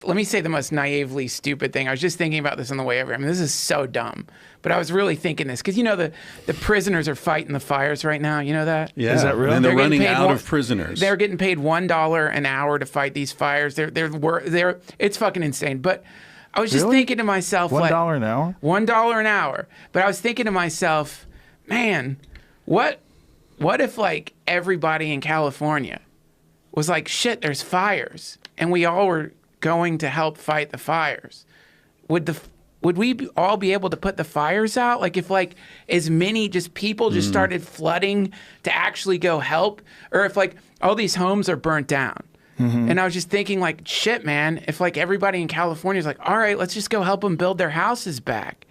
let me say the most naively stupid thing. I was just thinking about this on the way over. I mean, this is so dumb, but I was really thinking this because, you know, the prisoners are fighting the fires right now. You know that? Yeah. Is that real? And they're running out of prisoners. They're getting paid $1 an hour to fight these fires. It's fucking insane. But I was just thinking to myself, $1 an hour? $1 an hour. But I was thinking to myself, man, what if like everybody in California was like, shit, there's fires, and we all were going to help fight the fires? Would we all be able to put the fires out? Like if like as many just people just started flooding to actually go help, or if like all these homes are burnt down. And I was just thinking like, shit, man, if like everybody in California is like, all right, let's just go help them build their houses back.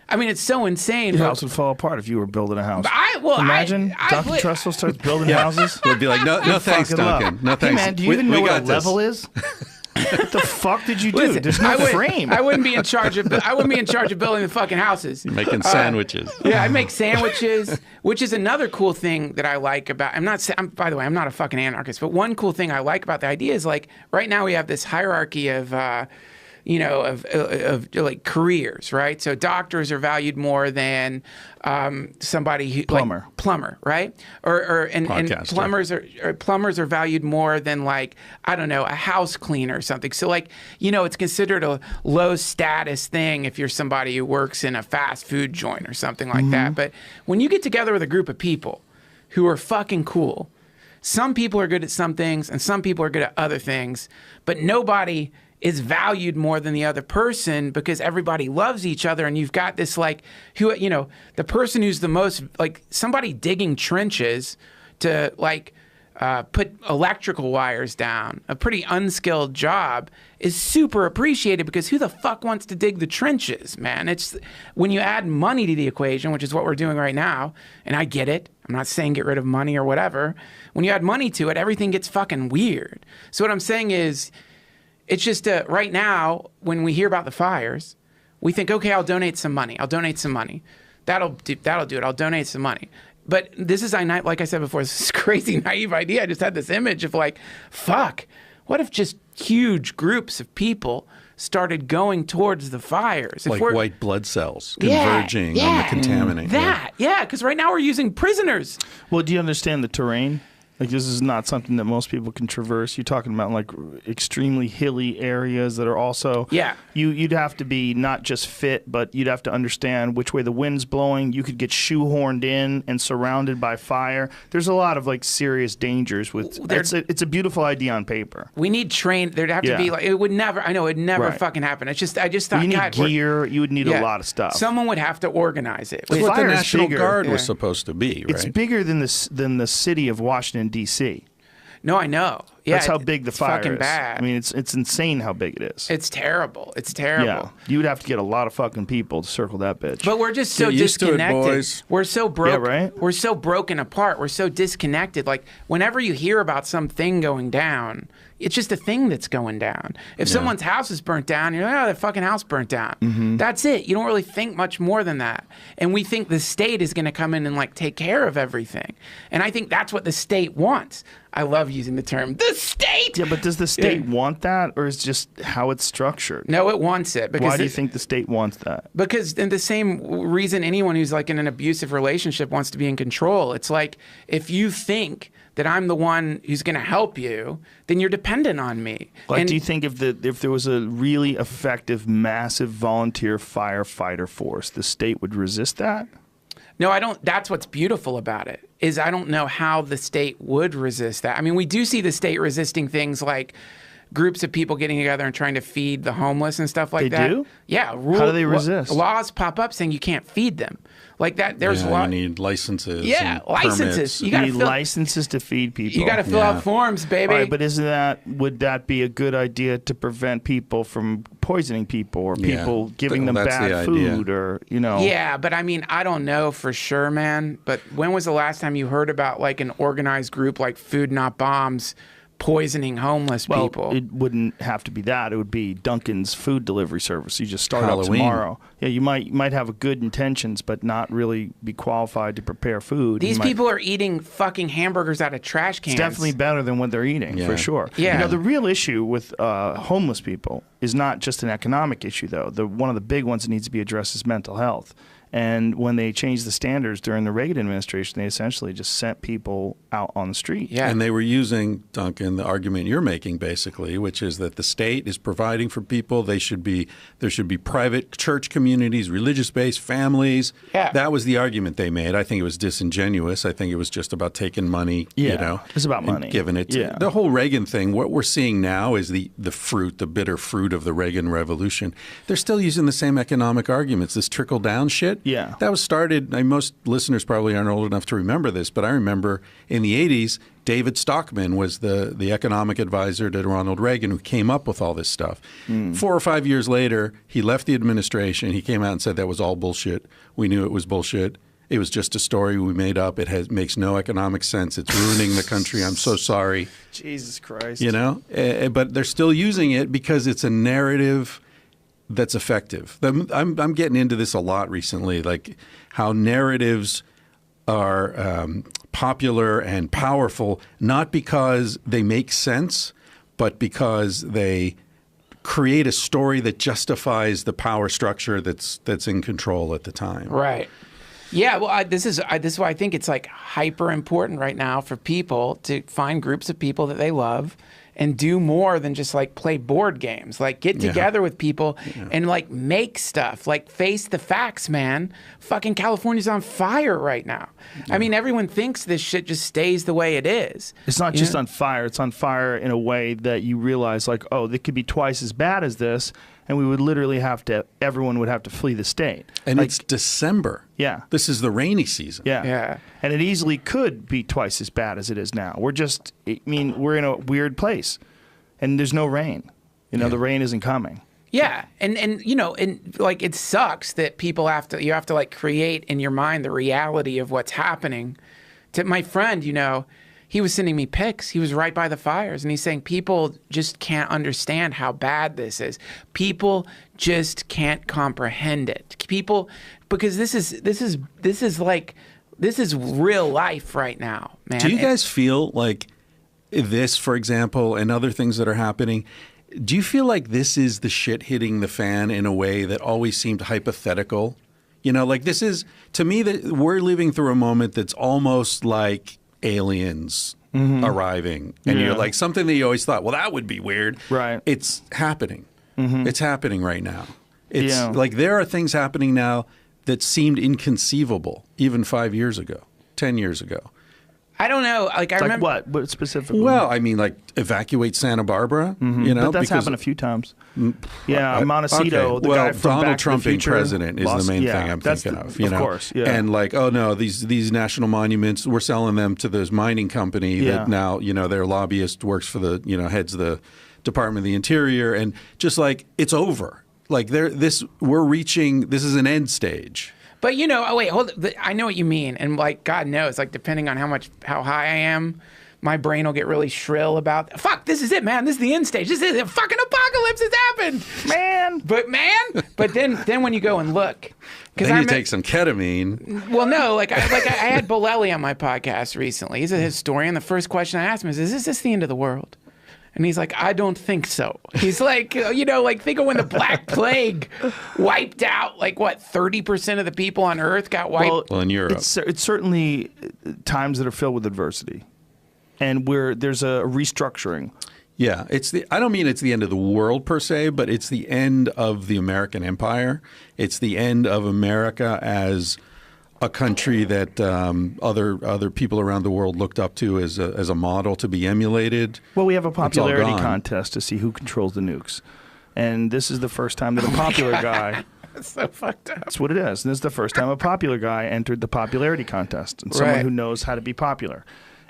I mean, it's so insane. Your house would fall apart if you were building a house. Imagine I Duncan Trussell starts building houses. They'd be like, no thanks, Duncan. No thanks. Hey, man, do you even know what a level is? What the fuck did you do? Listen, There's no frame. I wouldn't be in charge of building the fucking houses. You're making sandwiches. Yeah, I make sandwiches, which is another cool thing that I like about. By the way, I'm not a fucking anarchist, but one cool thing I like about the idea is like right now we have this hierarchy of like careers, right? So doctors are valued more than somebody who plumber, right? And plumbers are valued more than like, I don't know, a house cleaner or something. So like, you know, it's considered a low status thing if you're somebody who works in a fast food joint or something like that. But when you get together with a group of people who are fucking cool, some people are good at some things and some people are good at other things, but nobody is valued more than the other person because everybody loves each other. And you've got this like, who, you know, the person who's the most, like somebody digging trenches to like put electrical wires down, a pretty unskilled job, is super appreciated because who the fuck wants to dig the trenches, man? It's when you add money to the equation, which is what we're doing right now, and I get it. I'm not saying get rid of money or whatever. When you add money to it, everything gets fucking weird. So what I'm saying is, it's just right now, when we hear about the fires, we think, okay, I'll donate some money. That'll do it. I'll donate some money. But this is, like I said before, this is a crazy naive idea. I just had this image of like, fuck, what if just huge groups of people started going towards the fires? Like white blood cells converging on the contaminant. Because right now we're using prisoners. Well, do you understand the terrain? Like, this is not something that most people can traverse. You're talking about like extremely hilly areas that are also. Yeah. You'd have to be not just fit, but you'd have to understand which way the wind's blowing. You could get shoehorned in and surrounded by fire. There's a lot of like serious dangers with. It's a beautiful idea on paper. We need trained. There'd have to be like, it would never. I know it'd never fucking happen. I just thought. You need gear. You would need a lot of stuff. Someone would have to organize it. That's what the National Guard was supposed to be, right? It's bigger than the city of Washington, D.C. No, I know. Yeah, that's how big the fire fucking is. Bad. I mean, it's insane how big it is. It's terrible. Yeah, you would have to get a lot of fucking people to circle that bitch. But we're just so disconnected. Boys. We're so broke. Yeah, right? We're so broken apart. We're so disconnected. Like whenever you hear about something going down, it's just a thing that's going down. If someone's house is burnt down, you're like, oh, that fucking house burnt down. That's it. You don't really think much more than that. And we think the state is going to come in and like take care of everything. And I think that's what the state wants. I love using the term the state. Yeah, but does the state want that, or is it just how it's structured? No, it wants it. Why do you think the state wants that? Because in the same reason anyone who's like in an abusive relationship wants to be in control. It's like if you think that I'm the one who's going to help you, then you're dependent on me. Like, do you think if there was a really effective, massive volunteer firefighter force, the state would resist that? No, I don't. That's what's beautiful about it, is I don't know how the state would resist that. I mean, we do see the state resisting things like groups of people getting together and trying to feed the homeless and stuff like that. They do? Yeah. How do they resist? Laws pop up saying you can't feed them. Like that, there's you need licenses. Yeah, licenses. You need licenses to feed people. You got to fill out forms, baby. All right, but would that be a good idea to prevent people from poisoning people or people giving them bad food or, you know? Yeah, but I mean, I don't know for sure, man. But when was the last time you heard about like an organized group like Food Not Bombs poisoning homeless people? It wouldn't have to be that. It would be Dunkin's food delivery service. You just start out tomorrow. Yeah, you might have good intentions, but not really be qualified to prepare food. These people are eating fucking hamburgers out of trash cans. It's definitely better than what they're eating, for sure. Yeah. You know, the real issue with homeless people is not just an economic issue, though. One of the big ones that needs to be addressed is mental health. And when they changed the standards during the Reagan administration, they essentially just sent people out on the street. Yeah. And they were using, Duncan, the argument you're making basically, which is that the state is providing for people. There should be private church communities, religious-based families. Yeah. That was the argument they made. I think it was disingenuous. I think it was just about taking money, it's about money. Giving it to the whole Reagan thing. What we're seeing now is the bitter fruit of the Reagan Revolution. They're still using the same economic arguments, this trickle-down shit. Yeah. That was started, most listeners probably aren't old enough to remember this, but I remember in the 80s, David Stockman was the economic advisor to Ronald Reagan who came up with all this stuff. 4 or 5 years later, he left the administration. He came out and said that was all bullshit. We knew it was bullshit. It was just a story we made up. It makes no economic sense. It's ruining the country. I'm so sorry. Jesus Christ. But they're still using it because it's a narrative that's effective. I'm getting into this a lot recently, like how narratives are popular and powerful, not because they make sense, but because they create a story that justifies the power structure that's in control at the time. Right. Yeah, well, this is why I think it's like hyper important right now for people to find groups of people that they love and do more than just like play board games. Like get together with people and like make stuff. Like face the facts, man. Fucking California's on fire right now. I mean, everyone thinks this shit just stays the way it is. It's not just on fire. It's on fire in a way that you realize like, oh, it could be twice as bad as this. And we would literally everyone would have to flee the state. And it's December. Yeah. This is the rainy season. Yeah. And it easily could be twice as bad as it is now. We're in a weird place. And there's no rain. The rain isn't coming. Yeah. And like it sucks that you have to like create in your mind the reality of what's happening. To my friend, he was sending me pics. He was right by the fires, and he's saying people just can't understand how bad this is. People just can't comprehend it. Because this is real life right now, man. Do you guys feel like this, for example, and other things that are happening? Do you feel like this is the shit hitting the fan in a way that always seemed hypothetical? Like this is, to me, that we're living through a moment that's almost like aliens arriving, and you're like something that you always thought, well, that would be weird. Right. It's happening. It's happening right now. It's like there are things happening now that seemed inconceivable even 5 years ago, 10 years ago. I don't know. Like I remember what specifically? Well, I mean, like evacuate Santa Barbara. But that's happened a few times. Montecito, the guy from Donald Back Trump to the Future, being president is the main thing I'm thinking of. Of course, and like, oh no, these national monuments, we're selling them to this mining company that now their lobbyist works for the heads of the Department of the Interior, and just like it's over. Like this is an end stage. But oh wait, hold. I know what you mean, and like God knows, like depending on how high I am, my brain will get really shrill about. Fuck, this is it, man. This is the end stage. This is it. Fucking apocalypse has happened, man. But then when you go and look, then you take some ketamine. Well, no, I had Bolelli on my podcast recently. He's a historian. The first question I asked him is this the end of the world? And he's like, I don't think so. He's like, think of when the Black Plague wiped out, 30% of the people on Earth got wiped. Well, in Europe. It's certainly times that are filled with adversity. And there's a restructuring. Yeah, I don't mean it's the end of the world per se, but it's the end of the American empire. It's the end of America as a country that other people around the world looked up to as a model to be emulated. Well, we have a popularity contest to see who controls the nukes. And this is the first time that a popular guy... That's so fucked up. That's what it is. And this is the first time a popular guy entered the popularity contest. And someone who knows how to be popular.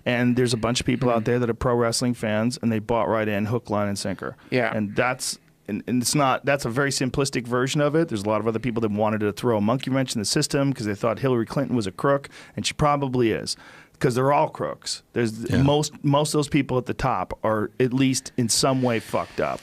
And there's a bunch of people out there that are pro wrestling fans, and they bought right in, hook, line, and sinker. Yeah. And that's a very simplistic version of it. There's a lot of other people that wanted to throw a monkey wrench in the system because they thought Hillary Clinton was a crook, and she probably is, because they're all crooks. Most of those people at the top are at least in some way fucked up.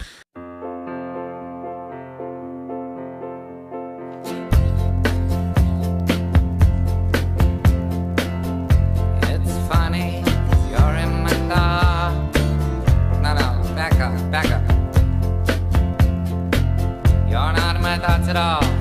Back up. my thoughts at all.